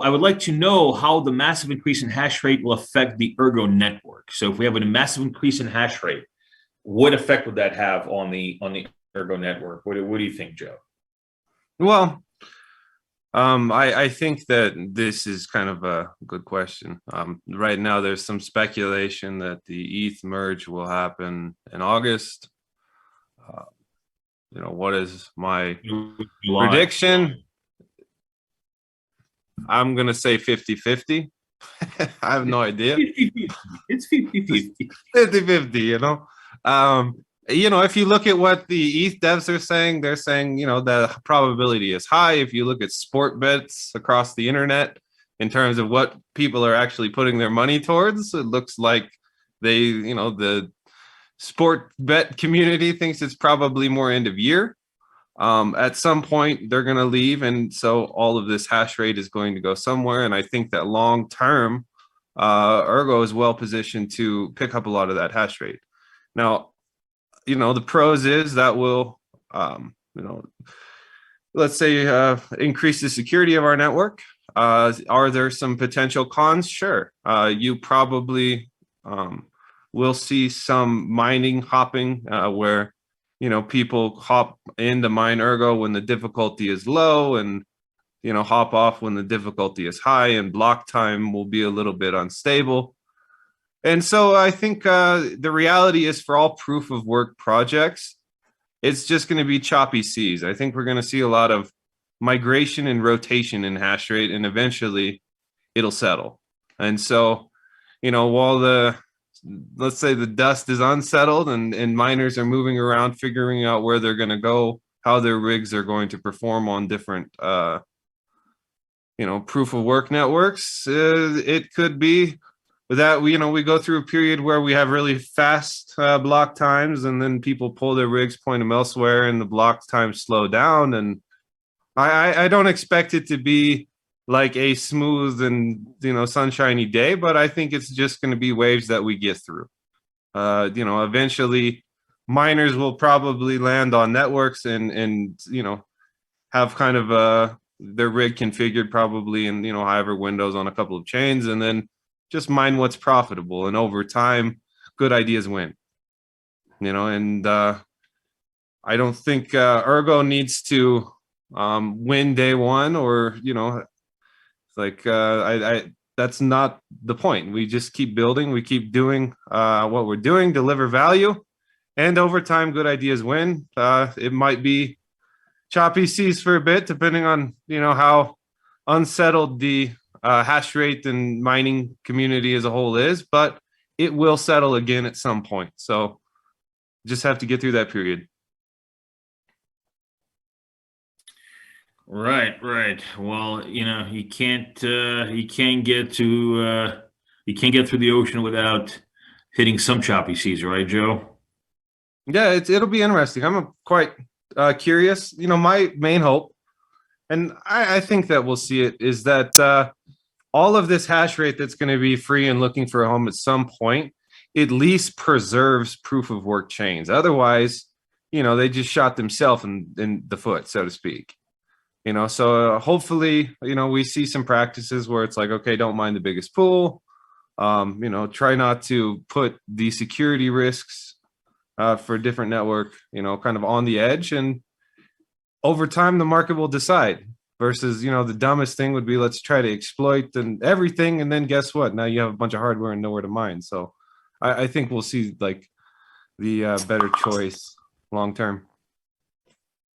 I would like to know how the massive increase in hash rate will affect the Ergo network. So if we have a massive increase in hash rate, what effect would that have on the Ergo network? What do you think, Joe? Well, I think that this is kind of a good question. Right now, there's some speculation that the ETH merge will happen in August. What is my prediction? I'm going to say 50-50. I have no idea. It's 50-50. 50-50, if you look at what the ETH devs are saying, they're saying, the probability is high. If you look at sport bets across the internet in terms of what people are actually putting their money towards, it looks like the sport bet community thinks it's probably more end of year. At some point, they're going to leave. And so all of this hash rate is going to go somewhere. And I think that long term, Ergo is well positioned to pick up a lot of that hash rate. Now, the pros is that will, let's say, increase the security of our network. Are there some potential cons? Sure. You probably will see some mining hopping where, people hop in to mine Ergo when the difficulty is low and, hop off when the difficulty is high, and block time will be a little bit unstable. And so I think the reality is for all proof of work projects, it's just going to be choppy seas. I think we're going to see a lot of migration and rotation in hash rate, and eventually it'll settle. And so, while let's say the dust is unsettled and miners are moving around, figuring out where they're going to go, how their rigs are going to perform on different, proof of work networks, it could be that we go through a period where we have really fast block times, and then people pull their rigs, point them elsewhere, and the block times slow down. And I don't expect it to be like a smooth and sunshiny day, but I think it's just going to be waves that we get through. Eventually miners will probably land on networks and have kind of their rig configured probably in however windows on a couple of chains, and then just mine what's profitable. And over time, good ideas win. And I don't think Ergo needs to win day one, or that's not the point. We just keep building, we keep doing what we're doing, deliver value, and over time, good ideas win. It might be choppy seas for a bit, depending on how unsettled the hash rate and mining community as a whole is, but it will settle again at some point. So just have to get through that period. Right. Well, you can't get through the ocean without hitting some choppy seas, right, Joe? Yeah, it'll be interesting. I'm quite curious. My main hope, and I think that we'll see it, is that all of this hash rate that's going to be free and looking for a home at some point at least preserves proof of work chains. Otherwise, they just shot themselves in the foot, so to speak. So hopefully, we see some practices where it's like, okay, don't mind the biggest pool. Try not to put the security risks for a different network, kind of on the edge. And over time, the market will decide. Versus, the dumbest thing would be, let's try to exploit and everything. And then guess what? Now you have a bunch of hardware and nowhere to mine. So I think we'll see like the better choice long term.